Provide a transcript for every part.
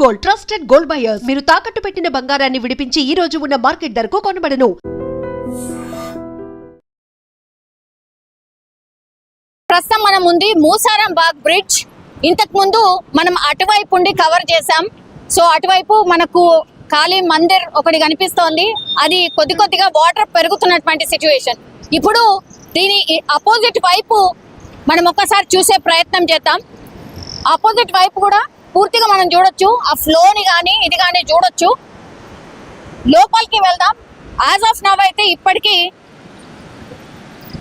Gold trusted gold buyers మీరు తాకట్టు పెట్టిన బంగారాన్ని విడిపించి ఈ రోజు ఉన్న మార్కెట్ ధరకు కొనబడను. ప్రస్తుతం మనం ఉంది మూసారం బాగ్ బ్రిడ్జ్. ఇంతకు ముందు మనం అటువైపు ఉండి కవర్ చేసాం. సో అటువైపు మనకు కాళీ మందిర్ ఒకటి కనిపిస్తోంది. అది కొద్దిగా వాటర్ పెరుగుతున్నటువంటి సిచ్యువేషన్. ఇప్పుడు దీని అపోజిట్ వైపు మనం ఒక్కసారి చూసే ప్రయత్నం చేద్దాం. ఆపోజిట్ వైపు కూడా పూర్తిగా మనం చూడొచ్చు. ఆ ఫ్లోని కానీ ఇది కానీ చూడొచ్చు. లోపలికి వెళ్దాం. యాజ్ ఆఫ్ నవ్ అయితే ఇప్పటికీ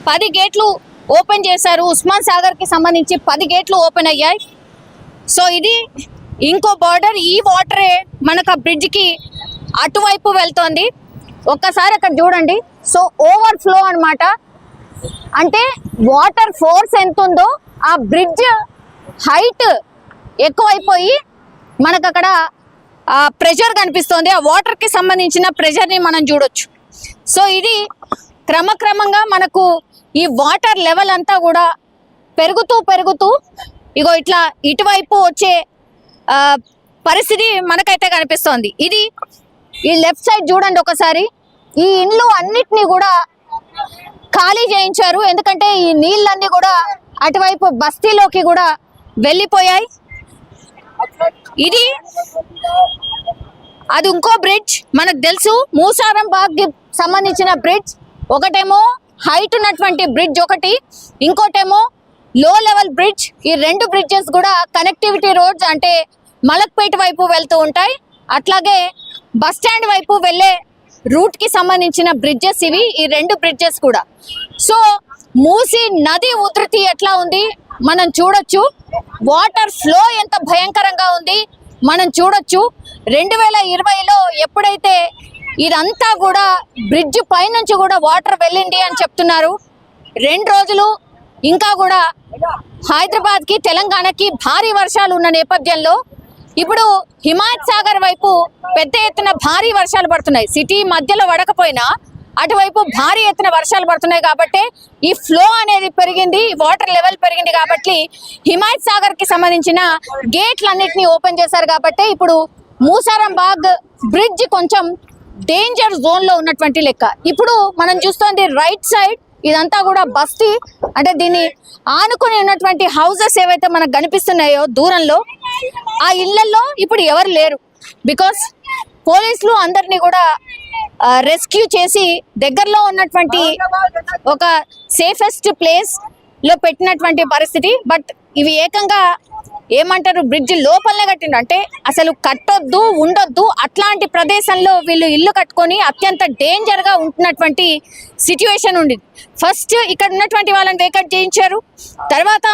10 గేట్లు ఓపెన్ చేశారు. ఉస్మాన్ సాగర్ కి సంబంధించి 10 గేట్లు ఓపెన్ అయ్యాయి. సో ఇది ఇంకో బార్డర్. ఈ వాటరే మనకు ఆ బ్రిడ్జ్ కి అటువైపు వెళ్తోంది. ఒక్కసారి అక్కడ చూడండి. సో ఓవర్ ఫ్లో అన్నమాట. అంటే వాటర్ ఫోర్స్ ఎంత ఉందో ఆ బ్రిడ్జ్ హైట్ ఎక్కువైపోయి మనకు అక్కడ ప్రెషర్ కనిపిస్తోంది. ఆ వాటర్ కి సంబంధించిన ప్రెషర్ ని మనం చూడొచ్చు. సో ఇది క్రమక్రమంగా మనకు ఈ వాటర్ లెవెల్ అంతా కూడా పెరుగుతూ ఇగో ఇట్లా ఇటువైపు వచ్చే పరిస్థితి మనకైతే కనిపిస్తోంది. ఇది ఈ లెఫ్ట్ సైడ్ చూడండి ఒకసారి. ఈ ఇండ్లు అన్నిటినీ కూడా ఖాళీ చేయించారు. ఎందుకంటే ఈ నీళ్ళన్నీ కూడా అటువైపు బస్తీలోకి కూడా వెళ్ళిపోయాయి. ఇది అది ఇంకో బ్రిడ్జ్ మనకు తెలుసు. మూసారం బాగ్ సంబంధించిన బ్రిడ్జ్ ఒకటేమో హైట్ ఉన్నటువంటి బ్రిడ్జ్ ఒకటి, ఇంకోటేమో లో లెవెల్ బ్రిడ్జ్. ఈ 2 బ్రిడ్జెస్ కూడా కనెక్టివిటీ రోడ్స్ అంటే మలక్పేట వైపు వెళ్తూ ఉంటాయి. అట్లాగే బస్ స్టాండ్ వైపు వెళ్ళే రూట్ కి సంబంధించిన బ్రిడ్జెస్ ఇవి, ఈ 2 బ్రిడ్జెస్ కూడా. సో మూసీ నది ఉధృతి ఎట్లా ఉంది మనం చూడొచ్చు. వాటర్ ఫ్లో ఎంత భయంకరంగా ఉంది మనం చూడొచ్చు. 2020లో ఎప్పుడైతే ఇదంతా కూడా బ్రిడ్జ్ పైనుంచి కూడా వాటర్ వెళ్ళింది అని చెప్తున్నారు. 2 రోజులు ఇంకా కూడా హైదరాబాద్ కి తెలంగాణకి భారీ వర్షాలు ఉన్న నేపథ్యంలో ఇప్పుడు హిమాయత్ సాగర్ వైపు పెద్ద ఎత్తున భారీ వర్షాలు పడుతున్నాయి. సిటీ మధ్యలో పడకపోయినా అటువైపు భారీ ఎత్తున వర్షాలు పడుతున్నాయి. కాబట్టి ఈ ఫ్లో అనేది పెరిగింది, వాటర్ లెవెల్ పెరిగింది. కాబట్టి హిమాయత్ సాగర్ కి సంబంధించిన గేట్లన్నిటినీ ఓపెన్ చేశారు. కాబట్టి ఇప్పుడు మూసారం బాగ్ బ్రిడ్జ్ కొంచెం డేంజర్ జోన్ లో ఉన్నటువంటి లెక్క. ఇప్పుడు మనం చూస్తోంది రైట్ సైడ్ ఇదంతా కూడా బస్తీ. అంటే దీన్ని ఆనుకుని ఉన్నటువంటి హౌసెస్ ఏవైతే మనకు కనిపిస్తున్నాయో దూరంలో, ఆ ఇళ్లలో ఇప్పుడు ఎవరు లేరు. బికాస్ పోలీసులు అందరినీ కూడా రెస్క్యూ చేసి దగ్గరలో ఉన్నటువంటి ఒక సేఫెస్ట్ ప్లేస్ లో పెట్టినటువంటి పరిస్థితి. బట్ ఇవి ఏకంగా ఏమంటారు బ్రిడ్జ్ లోపలనే కట్టిండు. అంటే అసలు కట్టొద్దు ఉండొద్దు అట్లాంటి ప్రదేశంలో వీళ్ళు ఇల్లు కట్టుకొని అత్యంత డేంజర్ గా ఉంటున్నటువంటి సిచ్యువేషన్ ఉండింది. ఫస్ట్ ఇక్కడ ఉన్నటువంటి వాళ్ళని వేకట్ చేయించారు. తర్వాత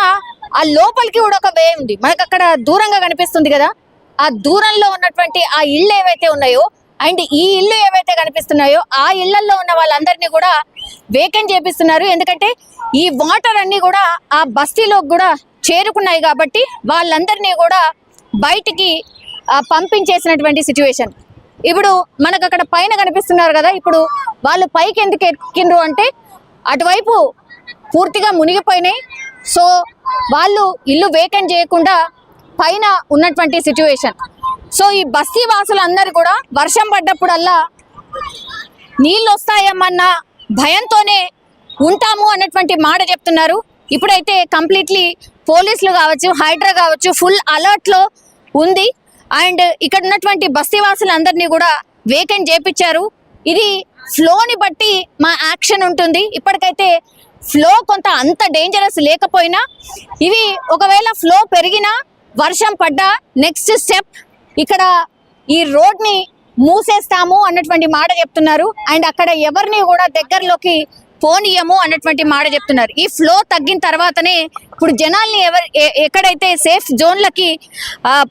ఆ లోపలికి కూడా ఒక వే ఉంది మనకు అక్కడ దూరంగా కనిపిస్తుంది కదా. ఆ దూరంలో ఉన్నటువంటి ఆ ఇళ్ళు ఏవైతే ఉన్నాయో అండ్ ఈ ఇల్లు ఏవైతే కనిపిస్తున్నాయో ఆ ఇళ్లలో ఉన్న వాళ్ళందరినీ కూడా వేకెంట్ చేపిస్తున్నారు. ఎందుకంటే ఈ వాటర్ అన్ని కూడా ఆ బస్తీలో కూడా చేరుకున్నాయి. కాబట్టి వాళ్ళందరినీ కూడా బయటికి పంపించేసినటువంటి సిచ్యువేషన్. ఇప్పుడు మనకు అక్కడ పైన కనిపిస్తున్నారు కదా. ఇప్పుడు వాళ్ళు పైకి ఎందుకు ఎక్కిండ్రు అంటే అటువైపు పూర్తిగా మునిగిపోయినాయి. సో వాళ్ళు ఇల్లు వేకెంట్ చేయకుండా పైన ఉన్నటువంటి సిచ్యువేషన్. సో ఈ బస్తీ వాసులందరూ కూడా వర్షం పడ్డప్పుడల్లా నీళ్ళు వస్తాయమ్మన్న భయంతోనే ఉంటాము అన్నటువంటి మాట చెప్తున్నారు. ఇప్పుడైతే కంప్లీట్లీ పోలీసులు కావచ్చు, హైడ్రా కావచ్చు ఫుల్ అలర్ట్ లో ఉంది. అండ్ ఇక్కడ ఉన్నటువంటి బస్తీ వాసులందరినీ కూడా వేకెంట్ చేపించారు. ఇది ఫ్లోని బట్టి మా యాక్షన్ ఉంటుంది. ఇప్పటికైతే ఫ్లో కొంత అంత డేంజరస్ లేకపోయినా ఇవి ఒకవేళ ఫ్లో పెరిగినా వర్షం పడ్డా నెక్స్ట్ స్టెప్ ఇక్కడ ఈ రోడ్ ని మూసేస్తాము అన్నటువంటి మాట చెప్తున్నారు. అండ్ అక్కడ ఎవరిని కూడా దగ్గరలోకి పోనీయము అన్నటువంటి మాట చెప్తున్నారు. ఈ ఫ్లో తగ్గిన తర్వాతనే ఇప్పుడు జనాల్ని ఎక్కడైతే సేఫ్ జోన్లకి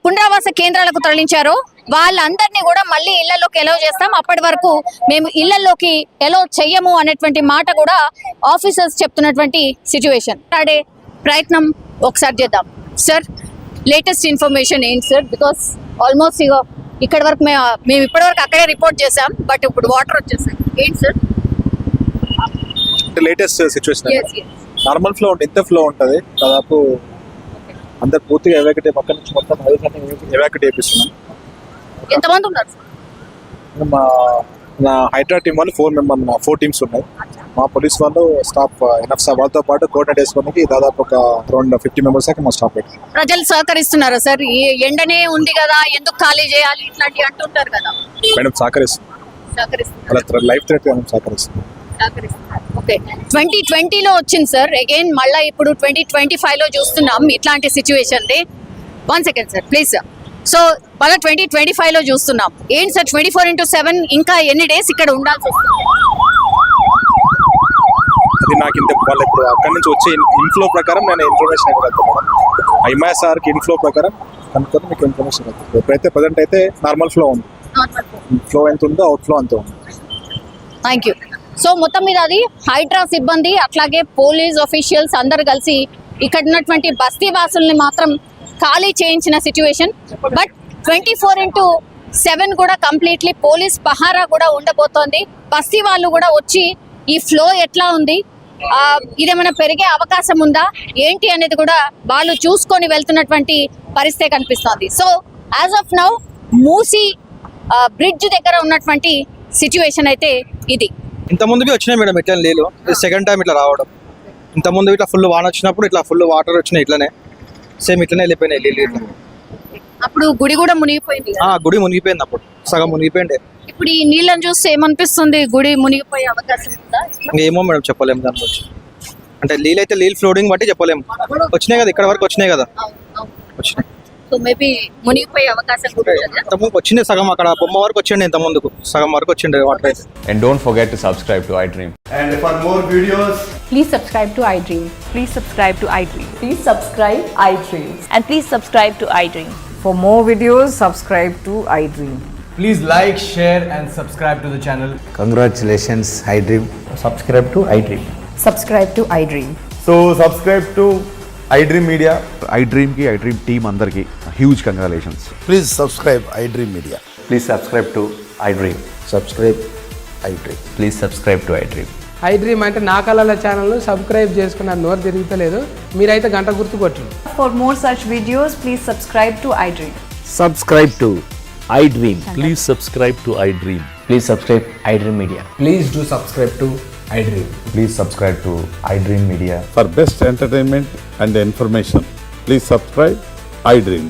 పునరావాస కేంద్రాలకు తరలించారో వాళ్ళందరినీ కూడా మళ్ళీ ఇళ్లలోకి ఎలవ్ చేస్తాం. అప్పటి వరకు మేము ఇళ్లలోకి ఎలవ్ చెయ్యము అనేటువంటి మాట కూడా ఆఫీసర్స్ చెప్తున్నటువంటి సిచ్యువేషన్. ఆడే ప్రయత్నం ఒకసారి చేద్దాం. సార్ లేటెస్ట్ ఇన్ఫర్మేషన్ ఏంటి సార్? బికాస్ ఆల్మోస్ట్ ఇక్కడ వరకు మేము ఇప్పటి వరకు అక్కడే రిపోర్ట్ చేసాం. బట్ ఇప్పుడు వాటర్ వచ్చేసాయి. ఏంటి sir latest situation? Normal flow ఉంటుంది, ఎంత ఫ్లో ఉంటుంది దాదాపు అందరు పూర్తిగా ఎవాక్యుయేట్ పక్క నుంచి మొత్తం ఎవాక్యుయేట్ చేపిస్తున్నాం. ఎంతమంది ఉన్నారు? నా హైడ్రా టీం వాళ్ళు 4 టీమ్స్ ఉన్నాయి. మా పోలీస్ వాళ్ళు స్టాఫ్ ఎనఫ్ వాళ్ళతో పాటు కోఆర్డినేట్ చేసుకోవడానికి దాదాపు ఒక అరౌండ్ 50 మెంబర్స్ దాకా మా స్టాఫ్ పెట్టారు. ప్రజలు సహకరిస్తున్నారా సార్? ఈ ఎండనే ఉంది కదా, ఎందుకు ఖాళీ చేయాలి ఇట్లాంటివి అంటుంటారు కదా. మేడం సహకరిస్తుంది, అలా లైఫ్ థ్రెట్ సహకరిస్తుంది. ఓకే, 2020లో వచ్చింది సార్, అగైన్ మళ్ళీ ఇప్పుడు 2025లో చూస్తున్నాం ఇట్లాంటి situation. 1 second sir please sir. So మళ్ళీ 2025లో చూస్తున్నాం. ఏంటి సార్ 24/7 ఇంకా ఎన్ని డేస్ ఇక్కడ ఉండాల్సి వస్తుంది? అది నాకు ఇంత వాళ్ళు ఇప్పుడు అక్కడి నుంచి వచ్చే ఇన్ఫ్లో ప్రకారం నేను ఇన్ఫర్మేషన్ ఇవ్వగలుగుతాను. IMSRకి ఇన్ఫ్లో ప్రకారం కనుక్కొని మీకు ఇన్ఫర్మేషన్ ఇవ్వగలుగుతాను. ఎప్పుడైతే ప్రజెంట్ అయితే నార్మల్ ఫ్లో ఉంది, ఫ్లో ఎంత ఉందో అవుట్ ఫ్లో అంతే ఉంది. Thank you. సో మొత్తం మీద అది హైడ్రా సిబ్బంది అట్లాగే పోలీస్ ఆఫీషియల్స్ అందరు కలిసి ఇక్కడ ఉన్నటువంటి బస్తీ వాసుల్ని మాత్రం ఖాళీ చేయించిన సిచ్యువేషన్. బట్ 24/7 కూడా కంప్లీట్లీ పోలీస్ పహారా కూడా ఉండబోతోంది. బస్తీ వాళ్ళు కూడా వచ్చి ఈ ఫ్లో ఎట్లా ఉంది, ఇదేమైనా పెరిగే అవకాశం ఉందా ఏంటి అనేది కూడా వాళ్ళు చూసుకొని వెళ్తున్నటువంటి పరిస్థితి కనిపిస్తోంది. So as of now Musi bridge దగ్గర ఉన్నటువంటి సిచ్యువేషన్ అయితే ఇది. ఇంత ముందుకి వచ్చినాయి మేడం ఇట్లా నీళ్ళు, సెకండ్ టైం ఇట్లా రావడం. ఇంత ముందు ఇట్లా ఫుల్ వాన వచ్చినప్పుడు ఇట్లా ఫుల్ వాటర్ వచ్చినాయి, ఇట్లానే సేమ్ ఇట్లనే వెళ్ళిపోయినాయి నీళ్ళు ఇట్లా. అప్పుడు గుడి కూడా మునిగిపోయింది కదా? గుడి మునిగిపోయింది, అప్పుడు సగం మునిగిపోయింది. ఇప్పుడు ఈ నీళ్ళని చూస్తే ఏమనిపిస్తుంది, గుడి మునిగిపోయే అవకాశం ఉందా? ఏమో మేడం చెప్పలేము దాని గురించి. అంటే నీళ్ళు అయితే నీళ్ళు ఫ్లోడింగ్ బట్టి చెప్పలేము. వచ్చినాయి కదా, ఇక్కడ వరకు వచ్చినాయి కదా, వచ్చినాయి. సో మేబీ మునిగిపోయే అవకాశం కూడా ఉందా? ఇంత ముందుకు వచ్చింది సగం, అక్కడ బొమ్మ వరకు వచ్చిండే, ఇంత ముందుకు సగం వరకు వచ్చిండే వాటర్ అయితే. And don't forget to subscribe to iDream. And for more videos, Please subscribe to iDream. Please subscribe to iDream. Please subscribe iDream. And please subscribe to iDream. For more videos, subscribe to iDream. please like, share and subscribe to the channel. Congratulations, iDream. Subscribe to iDream. Subscribe to iDream. So subscribe to iDream Media. iDream ki iDream team andarki huge congratulations. Please subscribe iDream Media. Please subscribe to iDream. Subscribe iDream. Please subscribe to iDream. iDream అంటే నా కళల channel subscribe చేసుకున్న నోరు తిరుగుతలేదు, మీరైతే గంట గుర్తు కొట్టండి. For more such videos, please subscribe to iDream. Subscribe to iDream. Please subscribe to iDream. Please subscribe iDream Media. Please do subscribe to iDream. Please subscribe to iDream Media. For best entertainment and information, please subscribe iDream.